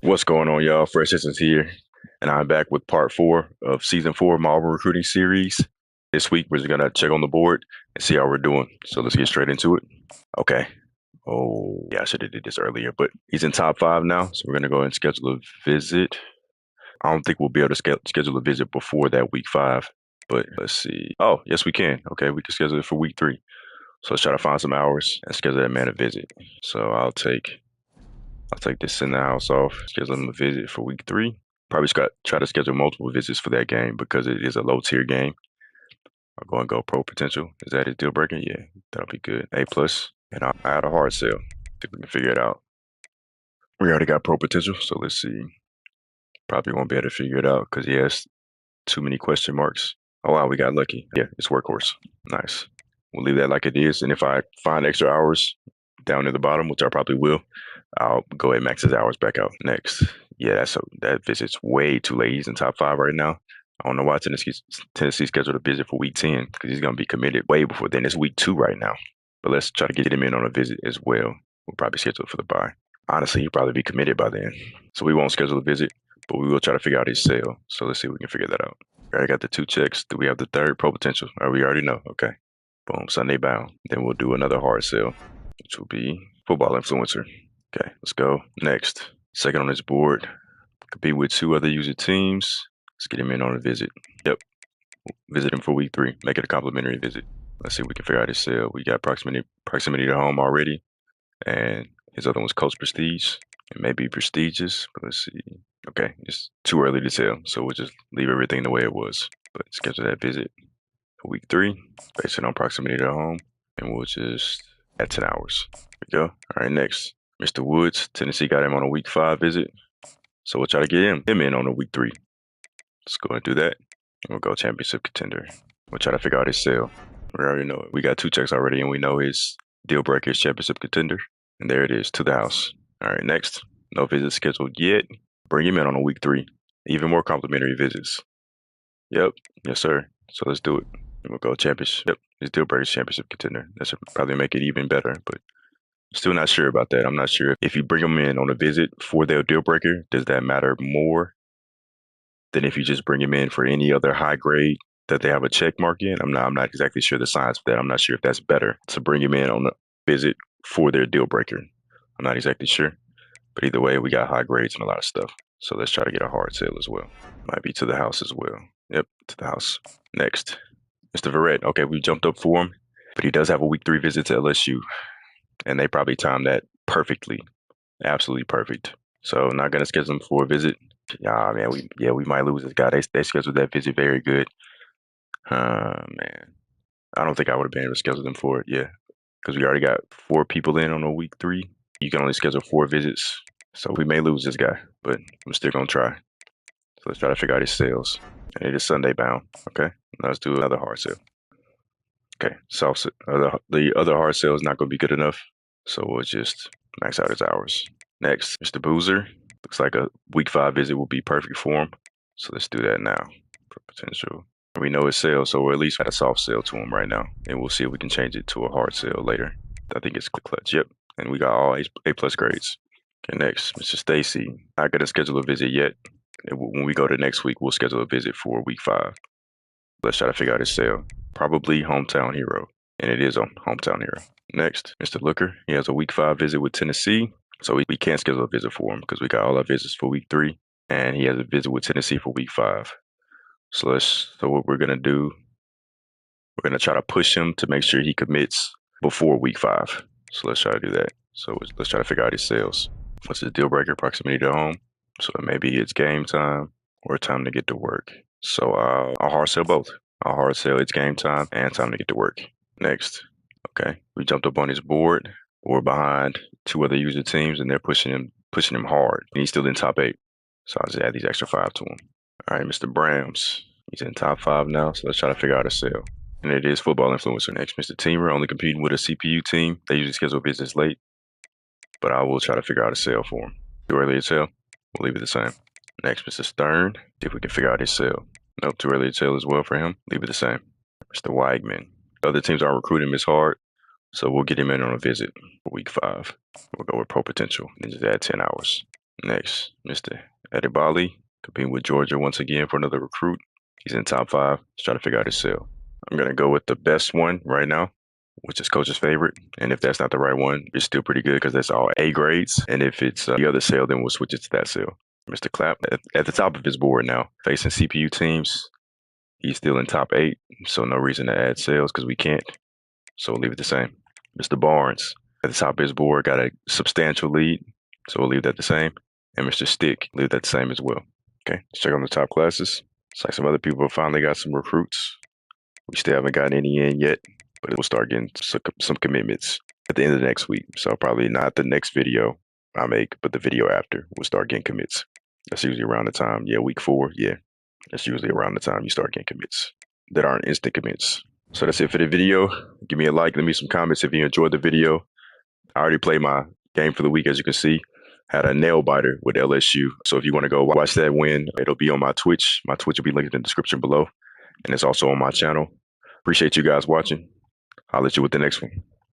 What's going on, y'all? Fresh Essence here, and I'm back with part 4 of season 4 of my Auburn recruiting series. This week, we're just gonna check on the board and see how we're doing. So let's get straight into it. Okay. Oh, yeah, I should have did this earlier, but he's in top 5 now, so we're gonna go ahead and schedule a visit. I don't think we'll be able to schedule a visit before that week 5, but let's see. Oh, yes, we can. Okay, we can schedule it for week 3. So let's try to find some hours and schedule that man a visit. So I'll take this in the house off, schedule him a visit for week 3. Probably try to schedule multiple visits for that game because it is a low tier game. I'll go and go pro potential. Is that his deal breaker? Yeah, that'll be good. A plus, and I'll add a hard sell. See if we can figure it out. We already got pro potential, so let's see. Probably won't be able to figure it out because he has too many question marks. Oh wow, we got lucky. Yeah, it's workhorse. Nice. We'll leave that like it is, and if I find extra hours down at the bottom, which I probably will, I'll go ahead and max his hours back out. Next. Yeah, that visit's way too late. He's in top 5 right now. I don't know why Tennessee scheduled a visit for week 10 because he's going to be committed way before then. It's week 2 right now. But let's try to get him in on a visit as well. We'll probably schedule it for the bye. Honestly, he'll probably be committed by then. So we won't schedule a visit, but we will try to figure out his sale. So let's see if we can figure that out. I already got the 2 checks. Do we have the 3rd pro potential? We already know. Okay. Boom, Sunday bound. Then we'll do another hard sale, which will be football influencer. Okay, let's go. Next. Second on this board. Could be with 2 other user teams. Let's get him in on a visit. Yep. Visit him for week 3. Make it a complimentary visit. Let's see if we can figure out his sale. We got proximity to home already. And his other one's Coach Prestige. It may be prestigious, but let's see. Okay, it's too early to tell. So we'll just leave everything the way it was. But schedule that visit for week 3. Based on proximity to home. And we'll just add 10 hours. There we go. All right, next. Mr. Woods, Tennessee got him on a week 5 visit. So we'll try to get him in on a week 3. Let's go and do that. And we'll go championship contender. We'll try to figure out his sale. We already know it. We got 2 checks already, and we know his deal breaker is championship contender. And there it is, to the house. All right, next. No visits scheduled yet. Bring him in on a week 3. Even more complimentary visits. Yep. Yes, sir. So let's do it. And we'll go championship. Yep. His deal breaker is championship contender. That should probably make it even better, but still not sure about that. I'm not sure if you bring them in on a visit for their deal breaker, does that matter more than if you just bring them in for any other high grade that they have a check mark in? I'm not exactly sure the science of that. I'm not sure if that's better to bring them in on a visit for their deal breaker. I'm not exactly sure. But either way, we got high grades and a lot of stuff. So let's try to get a hard sale as well. Might be to the house as well. Yep, to the house. Next, Mr. Verrett. Okay, we jumped up for him, but he does have a week 3 visit to LSU. And they probably timed that perfectly. Absolutely perfect. So not gonna schedule him for a visit. Yeah, man, we might lose this guy. They scheduled that visit very good. Man. I don't think I would have been able to schedule them for it, yeah. Because we already got 4 people in on a week 3. You can only schedule 4 visits. So we may lose this guy, but I'm still gonna try. So let's try to figure out his sales. And it is Sunday bound. Okay. Now let's do another hard sale. Okay, soft the other hard sale is not going to be good enough, so we'll just max out his hours. Next, Mr. Boozer. Looks like a week 5 visit will be perfect for him, so let's do that now for potential. We know his sale, so we'll at least add a soft sale to him right now, and we'll see if we can change it to a hard sale later. I think it's clutch. Yep, and we got all A plus grades. Okay, next, Mr. Stacy. Not going to schedule a visit yet. When we go to next week, we'll schedule a visit for week 5. Let's try to figure out his sale. Probably Hometown Hero, and it is on Hometown Hero. Next, Mr. Looker. He has a week 5 visit with Tennessee, so we can't schedule a visit for him because we got all our visits for week 3, and he has a visit with Tennessee for week 5. So what we're gonna do, we're gonna try to push him to make sure he commits before week 5. So let's try to do that. So let's try to figure out his sales. What's his deal breaker? Proximity to home. So maybe it's game time or time to get to work. So I'll hard sell both. I'll hard sell it's game time and time to get to work. Next. Okay. We jumped up on his board. We're behind 2 other user teams and they're pushing him hard. And he's still in top 8. So I'll just add these extra 5 to him. All right, Mr. Brams. He's in top 5 now, so let's try to figure out a sale. And it is football influencer next. Mr. Teamer, only competing with a CPU team. They usually schedule visits late. But I will try to figure out a sale for him. Too early to tell. We'll leave it the same. Next, Mr. Stern. See if we can figure out his sale. Nope, too early to tell as well for him. Leave it the same. Mr. Weigman. Other teams aren't recruiting him as hard, so we'll get him in on a visit for week 5. We'll go with pro potential and just add 10 hours. Next, Mr. Adibali, competing with Georgia once again for another recruit. He's in top 5. He's trying to figure out his sale. I'm going to go with the best one right now, which is coach's favorite. And if that's not the right one, it's still pretty good because that's all A grades. And if it's the other sale, then we'll switch it to that sale. Mr. Clapp at the top of his board now, facing CPU teams. He's still in top 8, so no reason to add sales because we can't. So we'll leave it the same. Mr. Barnes at the top of his board got a substantial lead, so we'll leave that the same. And Mr. Stick, leave that the same as well. Okay, let's check on the top classes. It's like some other people have finally got some recruits. We still haven't gotten any in yet, but we'll start getting some commitments at the end of the next week. So probably not the next video I make, but the video after, we'll start getting commits. That's usually around the time, week 4, that's usually around the time you start getting commits that aren't instant commits. So that's it for the video. Give me a like, leave me some comments if you enjoyed the video. I already played my game for the week, as you can see. Had a nail biter with LSU. So if you want to go watch that win, it'll be on my Twitch. My Twitch will be linked in the description below. And it's also on my channel. Appreciate you guys watching. I'll let you with the next one.